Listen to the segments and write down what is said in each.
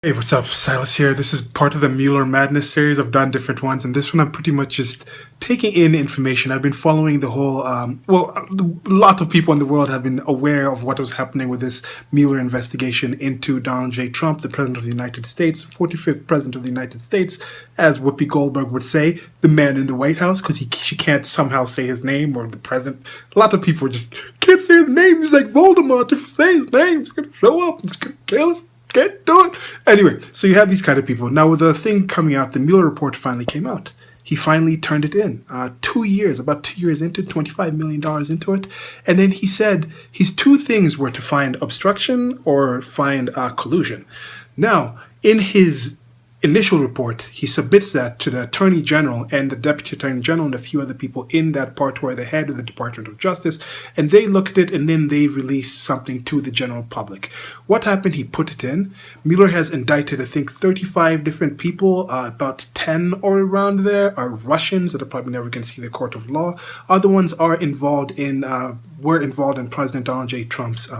Hey, what's up? Silas here. This is part of the Mueller Madness series. I've done different ones, and this one I'm pretty much just taking in information. I've been following the whole, a lot of people in the world have been aware of what was happening with this Mueller investigation into Donald J. Trump, the President of the United States, the 45th President of the United States, as Whoopi Goldberg would say, the man in the White House, because she can't somehow say his name, or the president. A lot of people just can't say his name. He's like Voldemort. If you say his name, he's going to show up. He's going to kill us. Can't do it. Anyway, so you have these kind of people. Now, with the thing coming out, the Mueller report finally came out. He finally turned it in. About 2 years into it, $25 million into it. And then he said his two things were to find obstruction or find collusion. Now, in his initial report, he submits that to the Attorney General and the Deputy Attorney General and a few other people in that part who are the head of the Department of Justice, and they look at it and then they release something to the general public. What happened? He put it in. Mueller has indicted, I think, 35 different people. About 10 or around there are Russians that are probably never going to see the court of law. Other ones are were involved in President Donald J. Trump's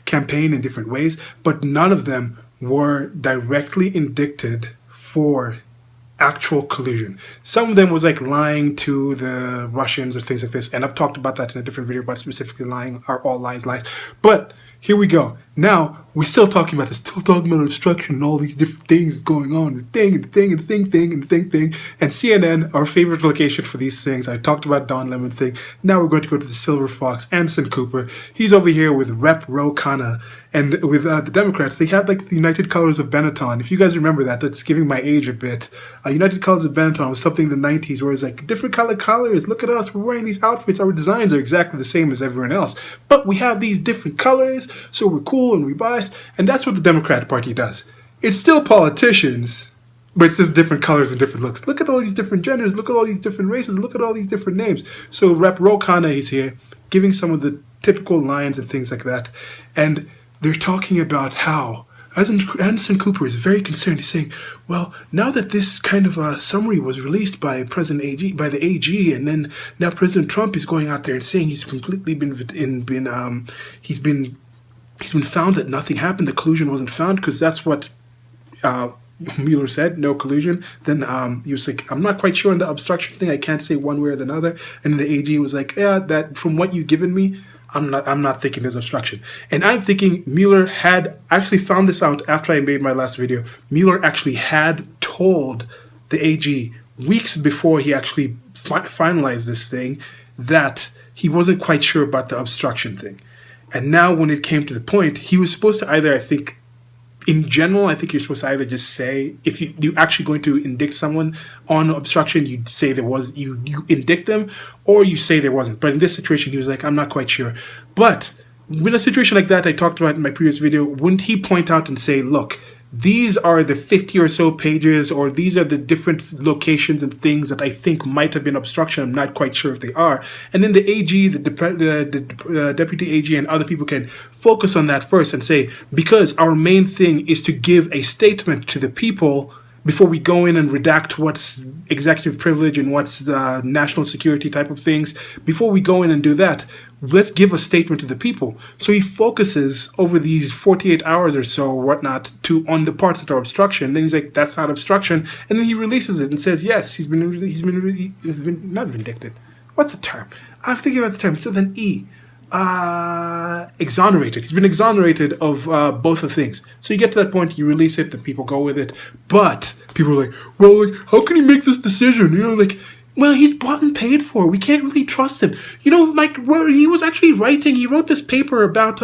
campaign in different ways, but none of them were directly indicted for actual collusion. Some of them was like lying to the Russians or things like this, and I've talked about that in a different video, but specifically lying are all lies. But here we go. Now, we're still talking about this, still talking about obstruction and all these different things going on, the thing, and the thing, and the thing, and the thing. And CNN, our favorite location for these things. I talked about Don Lemon thing. Now we're going to go to the Silver Fox, Anderson Cooper. He's over here with Rep. Ro Khanna. And with the Democrats, they have like the United Colors of Benetton. If you guys remember that, that's giving my age a bit. United Colors of Benetton was something in the 90s where it's like, different color colors, look at us, we're wearing these outfits, our designs are exactly the same as everyone else. But we have these different colors, so we're cool and we bias. And that's what the Democrat Party does. It's still politicians, but it's just different colors and different looks. Look at all these different genders, look at all these different races, look at all these different names. So Rep. Ro Khanna is here, giving some of the typical lines and things like that. And they're talking about how Anderson Cooper is very concerned. He's saying, well, now that this kind of summary was released by the AG, and then now President Trump is going out there and saying he's completely he's been found that nothing happened, the collusion wasn't found, because that's what Mueller said, no collusion. Then he was like, I'm not quite sure on the obstruction thing. I can't say one way or the other. And the AG was like, yeah, that from what you've given me, I'm not thinking there's obstruction. And I'm thinking Mueller had actually found this out after I made my last video. Mueller actually had told the AG weeks before he actually finalized this thing that he wasn't quite sure about the obstruction thing. And now when it came to the point, he was supposed to either, I think, in general, I think you're supposed to either just say, if you're actually going to indict someone on obstruction, you say there was, you indict them, or you say there wasn't. But in this situation, he was like, I'm not quite sure. But in a situation like that I talked about in my previous video, wouldn't he point out and say, look, these are the 50 or so pages, or these are the different locations and things that I think might have been obstruction. I'm not quite sure if they are. And then the AG, the Deputy AG and other people can focus on that first and say, because our main thing is to give a statement to the people before we go in and redact what's executive privilege and what's the national security type of things. Before we go in and do that, let's give a statement to the people. So he focuses over these 48 hours or so or whatnot on the parts that are obstruction. Then he's like, that's not obstruction. And then he releases it and says, yes, he's been not vindicted. What's the term? I'm thinking about the term. So then exonerated. He's been exonerated of both the things. So you get to that point, you release it, the people go with it. But people are like, well, like, how can he make this decision? You know, like, well, he's bought and paid for. We can't really trust him. You know, like, where he was actually writing, he wrote this paper about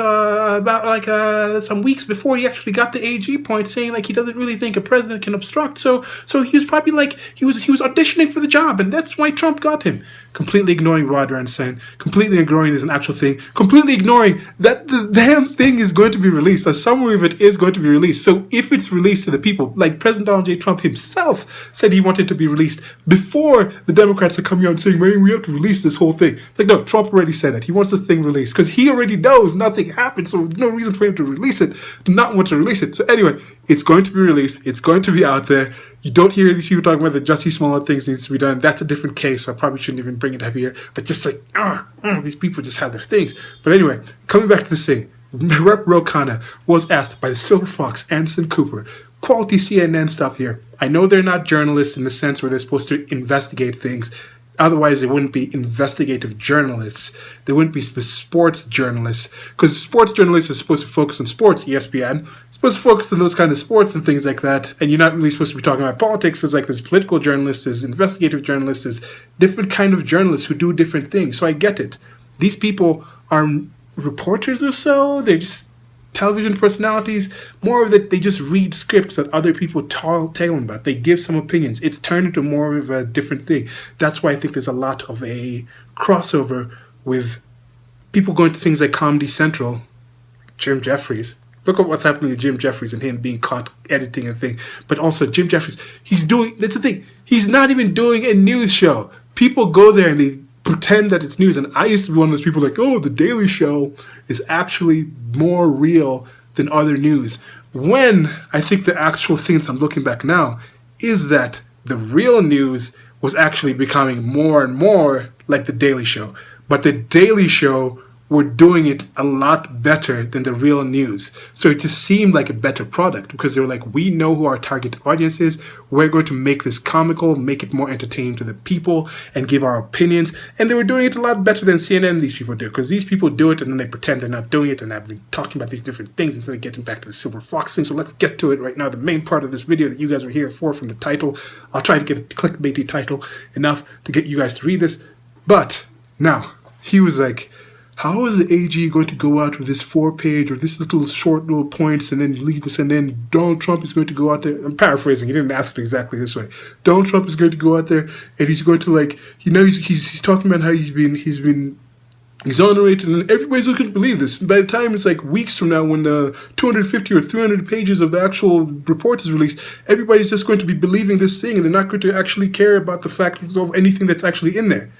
some weeks before he actually got the AG point, saying like he doesn't really think a president can obstruct. So he was probably like he was auditioning for the job, and that's why Trump got him. Completely ignoring Rod Ranson, completely ignoring there's an actual thing, completely ignoring that the damn thing is going to be released. A summary of it is going to be released. So if it's released to the people, like President Donald J. Trump himself said he wanted to be released before the Democrats are coming out and saying, man, we have to release this whole thing. It's like, no, Trump already said that. He wants the thing released because he already knows nothing happened. So there's no reason for him to release it, to not want to release it. So anyway, it's going to be released. It's going to be out there. You don't hear these people talking about the Jussie Smollett things needs to be done. That's a different case. So I probably shouldn't even bring it up here. But just like, these people just have their things. But anyway, coming back to this thing, Rep. Ro Khanna was asked by the Silver Fox, Anderson Cooper, quality CNN stuff here. I know they're not journalists in the sense where they're supposed to investigate things. Otherwise, they wouldn't be investigative journalists. They wouldn't be sports journalists. Because sports journalists are supposed to focus on sports, ESPN. Supposed to focus on those kind of sports and things like that. And you're not really supposed to be talking about politics. It's like there's political journalists, there's investigative journalists, there's different kind of journalists who do different things. So I get it. These people are reporters or so. They're just television personalities. More of that, they just read scripts that other people tell them about. They give some opinions. It's turned into more of a different thing. That's why I think there's a lot of a crossover with people going to things like Comedy Central, Jim Jeffries. Look at what's happening with Jim Jeffries and him being caught editing a thing. But also Jim Jeffries, that's the thing, he's not even doing a news show. People go there and they pretend that it's news. And I used to be one of those people like, oh, The Daily Show is actually more real than other news. When I think the actual things I'm looking back now is that the real news was actually becoming more and more like The Daily Show. But The Daily Show were doing it a lot better than the real news. So it just seemed like a better product because they were like, we know who our target audience is. We're going to make this comical, make it more entertaining to the people and give our opinions. And they were doing it a lot better than CNN these people do, because these people do it and then they pretend they're not doing it and have been talking about these different things instead of getting back to the Silver Fox thing. So let's get to it right now. The main part of this video that you guys are here for from the title. I'll try to get a clickbaity title enough to get you guys to read this. But now, he was like, how is the AG going to go out with this 4-page or this short little points and then leave this, and then Donald Trump is going to go out there? I'm paraphrasing. He didn't ask it exactly this way. Donald Trump is going to go out there and he's going to, like, you know, he's talking about how he's been exonerated, and everybody's looking to believe this. And by the time it's like weeks from now, when the 250 or 300 pages of the actual report is released, everybody's just going to be believing this thing, and they're not going to actually care about the fact of anything that's actually in there.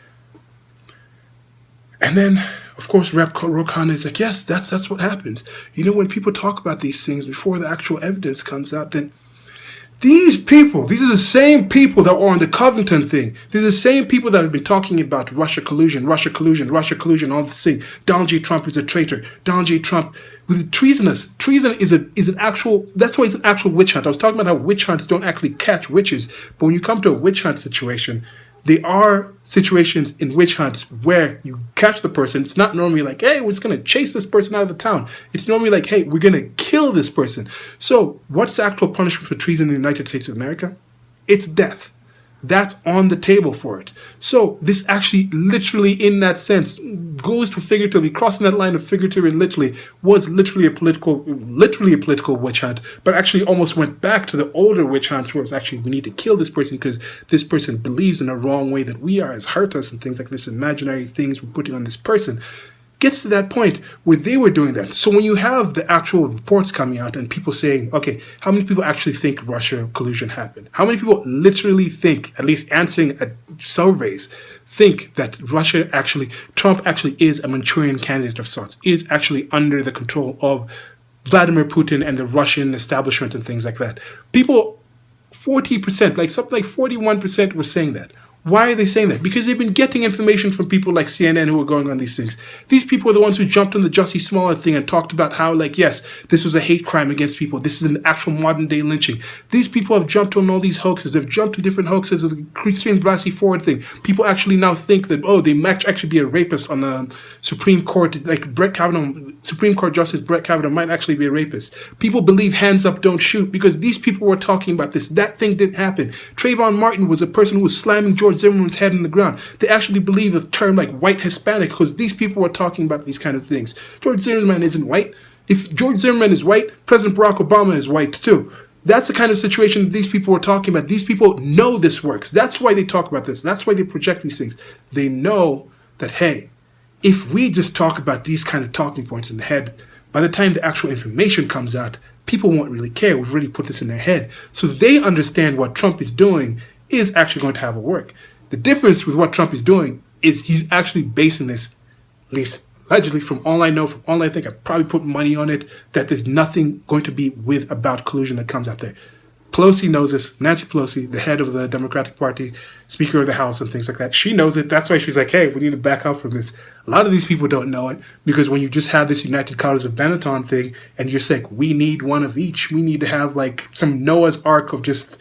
And then, of course, Rep. Ro Khanna is like, yes, that's what happens. You know, when people talk about these things before the actual evidence comes out, then these are the same people that were on the Covington thing. These are the same people that have been talking about Russia collusion, all this thing. Donald J. Trump is a traitor. Donald J. Trump was treasonous. Treason is an actual, that's why it's an actual witch hunt. I was talking about how witch hunts don't actually catch witches, but when you come to a witch hunt situation, there are situations in witch hunts where you catch the person. It's not normally like, hey, we're just going to chase this person out of the town. It's normally like, hey, we're going to kill this person. So what's the actual punishment for treason in the United States of America? It's death. That's on the table for it. So this actually literally, in that sense, goes to figuratively, crossing that line of figurative and literally, was literally a political witch hunt, but actually almost went back to the older witch hunts where it's actually, we need to kill this person because this person believes in a wrong way that we are, has hurt us, and things like this, imaginary things we're putting on this person. Gets to that point where they were doing that. So when you have the actual reports coming out and people saying, okay, how many people actually think Russia collusion happened? How many people literally think, at least answering surveys, think that Trump actually is a Manchurian candidate of sorts, is actually under the control of Vladimir Putin and the Russian establishment and things like that? People, 40%, like something like 41% were saying that. Why are they saying that? Because they've been getting information from people like CNN who are going on these things. These people are the ones who jumped on the Jussie Smollett thing and talked about how, like, yes, this was a hate crime against people. This is an actual modern day lynching. These people have jumped on all these hoaxes. They've jumped on different hoaxes of the Christine Blasey Ford thing. People actually now think that, oh, they might actually be a rapist on the Supreme Court, like Brett Kavanaugh, Supreme Court Justice Brett Kavanaugh might actually be a rapist. People believe hands up, don't shoot, because these people were talking about this. That thing didn't happen. Trayvon Martin was a person who was slamming George Zimmerman's head in the ground. They actually believe the term like white Hispanic because these people were talking about these kind of things. George Zimmerman isn't white. If George Zimmerman is white, President Barack Obama is white too. That's the kind of situation that these people were talking about. These people know this works. That's why they talk about this. That's why they project these things. They know that, hey, if we just talk about these kind of talking points in the head, by the time the actual information comes out, people won't really care. We've already put this in their head. So they understand what Trump is doing is actually going to have a work. The difference with what Trump is doing is he's actually basing this, at least allegedly, from all I know, from all I think, I probably put money on it, that there's nothing going to be about collusion that comes out there. Pelosi knows this. Nancy Pelosi, the head of the Democratic Party, Speaker of the House, and things like that. She knows it. That's why she's like, hey, we need to back out from this. A lot of these people don't know it because when you just have this United Colors of Benetton thing and you're saying, we need one of each. We need to have like some Noah's Ark of just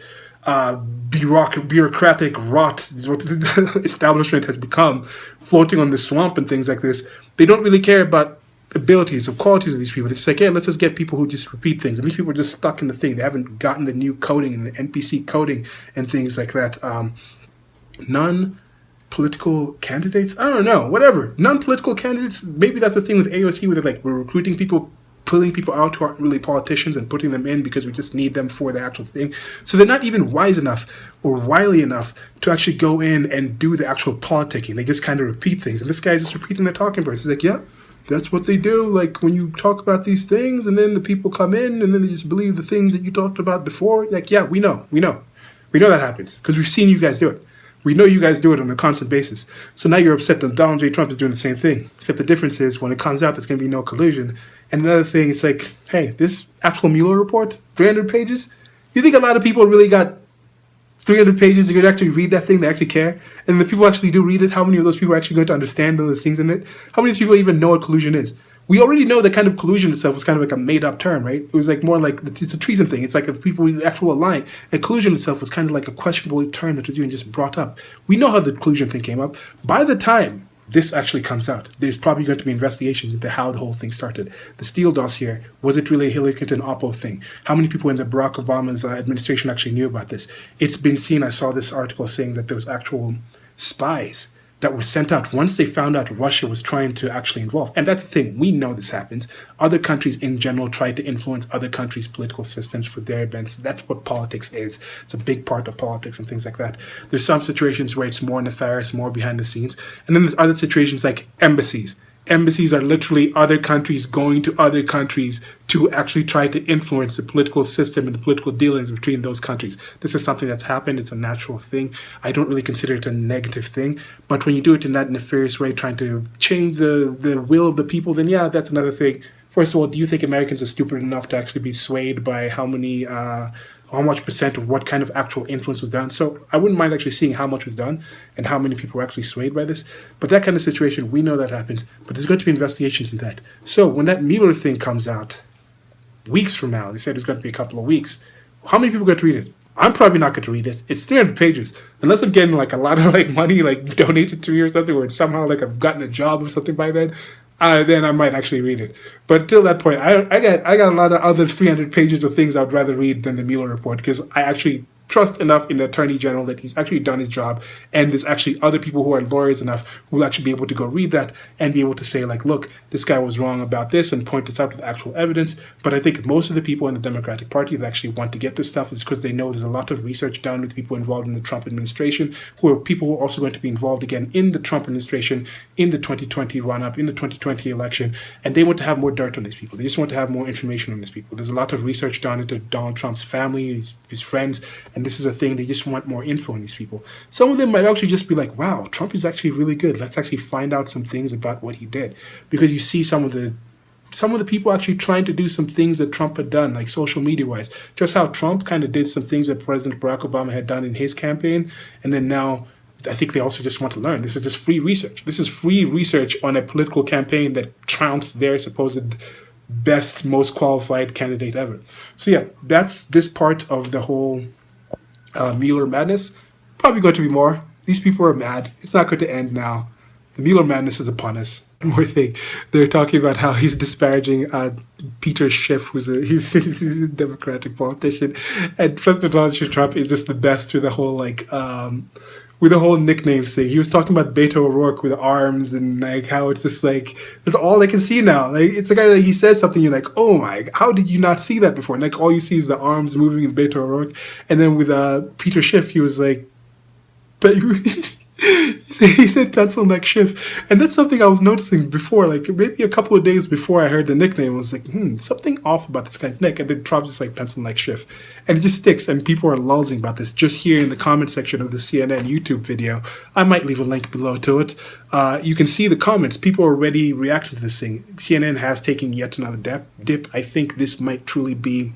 bureaucratic rot, is what the establishment has become, floating on the swamp and things like this. They don't really care about abilities or qualities of these people. They just like, hey, let's just get people who just repeat things. And these people are just stuck in the thing. They haven't gotten the new coding and the NPC coding and things like that. Non-political candidates? I don't know. Whatever. Non-political candidates, maybe that's the thing with AOC where they're like, we're recruiting people, pulling people out who aren't really politicians and putting them in because we just need them for the actual thing. So they're not even wise enough or wily enough to actually go in and do the actual politicking. They just kind of repeat things. And this guy's just repeating the talking points. He's like, yeah, that's what they do. Like when you talk about these things and then the people come in and then they just believe the things that you talked about before. Like, yeah, we know that happens because we've seen you guys do it. We know you guys do it on a constant basis. So now you're upset that Donald J. Trump is doing the same thing. Except the difference is when it comes out, there's going to be no collusion. And another thing, it's like, hey, this actual Mueller report, 300 pages. You think a lot of people really got 300 pages, they could actually read that thing, they actually care? And the people actually do read it. How many of those people are actually going to understand those things in it? How many people even know what collusion is? We already know that kind of collusion itself was kind of like a made-up term, right? It was like more like, it's a treason thing. It's like if people were actual lying. And collusion itself was kind of like a questionable term that was even just brought up. We know how the collusion thing came up. By the time this actually comes out, there's probably going to be investigations into how the whole thing started. The Steele dossier, was it really a Hillary Clinton Oppo thing? How many people in the Barack Obama's administration actually knew about this? It's been seen, I saw this article saying that there was actual spies that were sent out once they found out Russia was trying to actually involve. And that's the thing, we know this happens. Other countries in general try to influence other countries' political systems for their events. That's what politics is. It's a big part of politics and things like that. There's some situations where it's more nefarious, more behind the scenes. And then there's other situations like embassies. Embassies are literally other countries going to other countries to actually try to influence the political system and the political dealings between those countries. This is something that's happened. It's a natural thing. I don't really consider it a negative thing. But when you do it in that nefarious way, trying to change the will of the people, then yeah, that's another thing. First of all, do you think Americans are stupid enough to actually be swayed by how much percent of what kind of actual influence was done? So I wouldn't mind actually seeing how much was done and how many people were actually swayed by this. But that kind of situation, we know that happens. But there's going to be investigations in that. So when that Mueller thing comes out, weeks from now, they said it's going to be a couple of weeks, how many people are going to read it? I'm probably not going to read it. It's 300 pages. Unless I'm getting like a lot of like money like donated to me or something, or somehow like I've gotten a job or something by then I might actually read it. But till that point, I got a lot of other 300 pages of things I'd rather read than the Mueller report because I actually trust enough in the Attorney General that he's actually done his job, and there's actually other people who are lawyers enough who will actually be able to go read that and be able to say, like, look, this guy was wrong about this and point this out with actual evidence. But I think most of the people in the Democratic Party that actually want to get this stuff is because they know there's a lot of research done with people involved in the Trump administration, who are people who are also going to be involved again in the Trump administration, in the 2020 run-up, in the 2020 election, and they want to have more dirt on these people. They just want to have more information on these people. There's a lot of research done into Donald Trump's family, his friends, and this is a thing, they just want more info on these people. Some of them might actually just be like, wow, Trump is actually really good. Let's actually find out some things about what he did. Because you see some of the people actually trying to do some things that Trump had done, like social media-wise. Just how Trump kind of did some things that President Barack Obama had done in his campaign, and then now I think they also just want to learn. This is just free research. This is free research on a political campaign that trounced their supposed best, most qualified candidate ever. So yeah, that's this part of the whole Mueller madness. Probably going to be more. These people are mad. It's not going to end now. The Mueller madness is upon us. One more thing, they're talking about how he's disparaging Peter Schiff, who's he's a Democratic politician, and President Donald J. Trump is just the best with the whole with the whole nickname thing. He was talking about Beto O'Rourke with arms and like how it's just like that's all I can see now. Like it's the guy that he says something, you're like, oh my, how did you not see that before? And like all you see is the arms moving in Beto O'Rourke. And then with Peter Schiff, he was like, but he said pencil neck Schiff, and that's something I was noticing before, like maybe a couple of days before I heard the nickname. I was like, something off about this guy's neck, and then Trump's just like pencil neck Schiff, and it just sticks. And people are lulzing about this just here in the comment section of the CNN YouTube video. I might leave a link below to it. you can see the comments. People are already reacting to this thing. CNN has taken yet another dip. I think this might truly be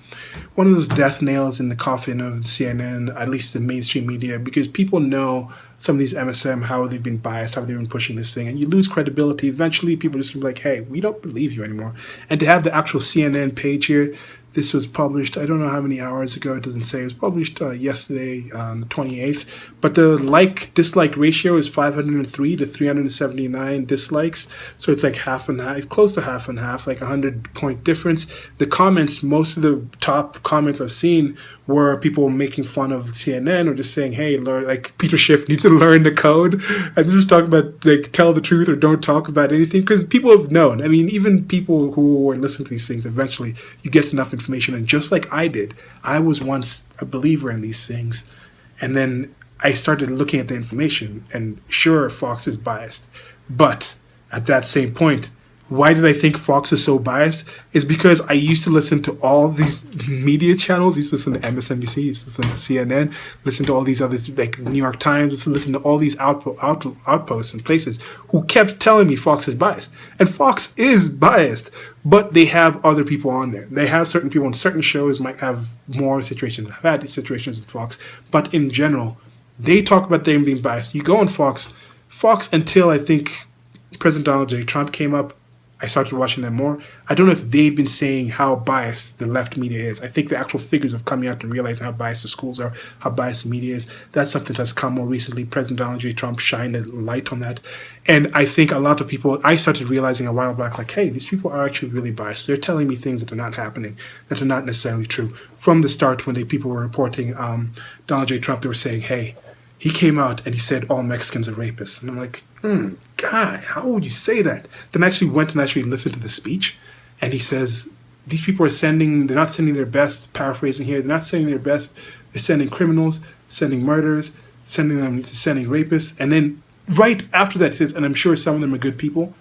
one of those death nails in the coffin of the CNN, at least the mainstream media, because people know some of these MSM, how they've been biased, how they've been pushing this thing, and you lose credibility. Eventually, people just be like, hey, we don't believe you anymore. And to have the actual CNN page here, this was published, I don't know how many hours ago, it doesn't say. It was published yesterday on the 28th. But the like-dislike ratio is 503 to 379 dislikes. So it's like half and half, close to half and half, like a 100-point difference. The comments, most of the top comments I've seen were people making fun of CNN or just saying, hey, learn, like Peter Schiff needs to learn the code. And they're just talking about, like, tell the truth or don't talk about anything. Because people have known. I mean, even people who are listening to these things, eventually you get enough information. And just like I did, I was once a believer in these things. And then I started looking at the information. And sure, Fox is biased. But at that same point, why did I think Fox is so biased? Is because I used to listen to all these media channels. I used to listen to MSNBC, used to listen to CNN, listen to all these other, like New York Times, used to listen to all these outposts and places who kept telling me Fox is biased. And Fox is biased, but they have other people on there. They have certain people on certain shows might have more situations. I've had these situations with Fox, but in general, they talk about them being biased. You go on Fox until I think President Donald J. Trump came up, I started watching them more. I don't know if they've been saying how biased the left media is. I think the actual figures of coming out and realizing how biased the schools are, how biased the media is, that's something that's come more recently. President Donald J. Trump shined a light on that. And I think a lot of people, I started realizing a while back, like, hey, these people are actually really biased. They're telling me things that are not happening, that are not necessarily true. From the start, when people were reporting Donald J. Trump, they were saying, hey, he came out and he said all Mexicans are rapists. And I'm like, guy, how would you say that? Then I actually went and listened to the speech. And he says, these people are they're not sending their best, paraphrasing here, they're not sending their best. They're sending criminals, sending murderers, sending rapists. And then right after that it says, and I'm sure some of them are good people.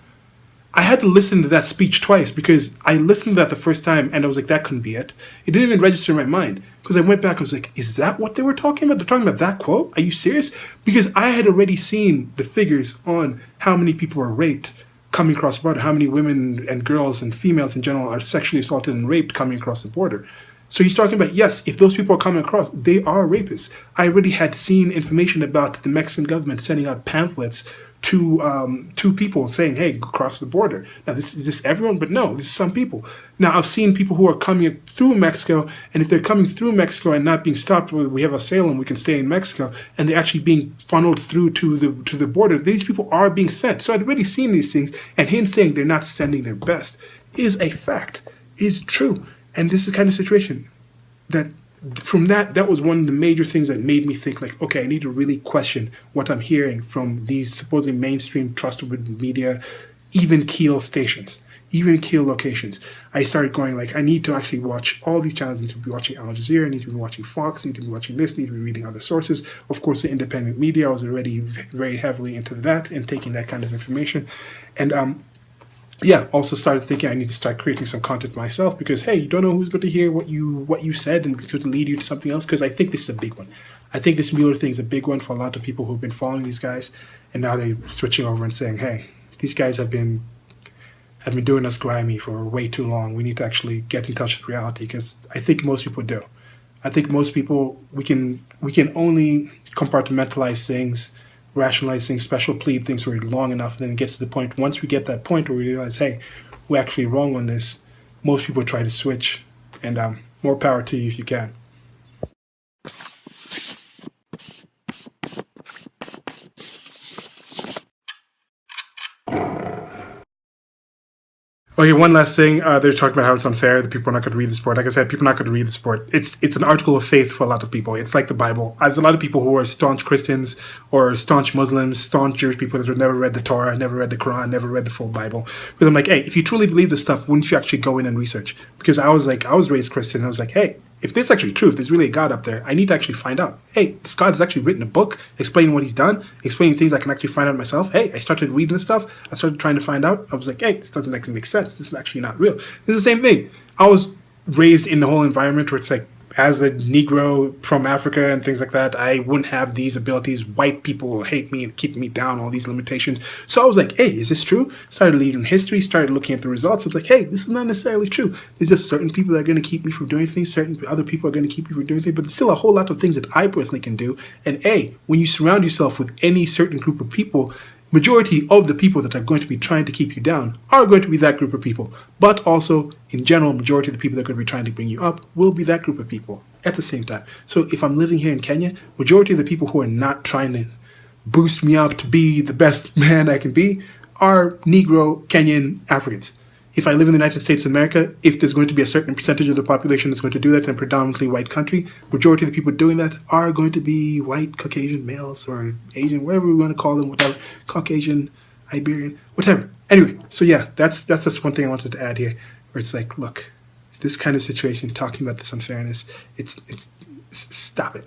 I had to listen to that speech twice because I listened to that the first time and I was like, that couldn't be it. It didn't even register in my mind because I went back and was like, is that what they were talking about? They're talking about that quote? Are you serious? Because I had already seen the figures on how many people are raped coming across the border, how many women and girls and females in general are sexually assaulted and raped coming across the border. So he's talking about, yes, if those people are coming across, they are rapists. I already had seen information about the Mexican government sending out pamphlets to people saying, hey, go across the border. Now, is this everyone? But no, this is some people. Now, I've seen people who are coming through Mexico, and if they're coming through Mexico and not being stopped, we have asylum, we can stay in Mexico, and they're actually being funneled through to the border. These people are being sent. So I'd already seen these things, and him saying they're not sending their best is a fact, is true. And this is the kind of situation that from that was one of the major things that made me think, like, okay, I need to really question what I'm hearing from these supposedly mainstream trustworthy media, even keel stations, even keel locations. I started going, like, I need to actually watch all these channels. I need to be watching Al Jazeera, I need to be watching Fox, I need to be watching this, I need to be reading other sources. Of course, the independent media, I was already very heavily into that and taking that kind of information. And also started thinking I need to start creating some content myself because, hey, you don't know who's going to hear what you said and it's going to lead you to something else, because I think this is a big one. I think this Mueller thing is a big one for a lot of people who've been following these guys, and now they're switching over and saying, hey, these guys have been doing us grimy for way too long. We need to actually get in touch with reality, because I think most people do. I think most people, we can only compartmentalize things, rationalize things, special plead things for long enough, and then it gets to the point, once we get that point where we realize, hey, we're actually wrong on this, most people try to switch, and more power to you if you can. Okay, one last thing. They're talking about how it's unfair that people are not going to read the sport. Like I said, people are not going to read the sport. It's an article of faith for a lot of people. It's like the Bible. There's a lot of people who are staunch Christians or staunch Muslims, staunch Jewish people that have never read the Torah, never read the Quran, never read the full Bible. Because I'm like, hey, if you truly believe this stuff, wouldn't you actually go in and research? Because I was raised Christian, and I was like, hey, if this is actually true, if there's really a God up there, I need to actually find out. Hey, this God has actually written a book explaining what he's done, explaining things I can actually find out myself. Hey, I started reading this stuff. I started trying to find out. I was like, hey, this doesn't actually make sense. This is actually not real. This is the same thing. I was raised in the whole environment where it's like, as a Negro from Africa and things like that, I wouldn't have these abilities. White people hate me and keep me down, all these limitations. So I was like, hey, is this true? Started reading history, started looking at the results. I was like, hey, this is not necessarily true. There's just certain people that are going to keep me from doing things. Certain other people are going to keep me from doing things. But there's still a whole lot of things that I personally can do. And hey, when you surround yourself with any certain group of people, majority of the people that are going to be trying to keep you down are going to be that group of people. But also, in general, majority of the people that are going to be trying to bring you up will be that group of people at the same time. So if I'm living here in Kenya, majority of the people who are not trying to boost me up to be the best man I can be are Negro, Kenyan, Africans. If I live in the United States of America, if there's going to be a certain percentage of the population that's going to do that in a predominantly white country, majority of the people doing that are going to be white, Caucasian males or Asian, whatever we want to call them, whatever, Caucasian, Iberian, whatever. Anyway, so yeah, that's just one thing I wanted to add here, where it's like, look, this kind of situation, talking about this unfairness, it's stop it.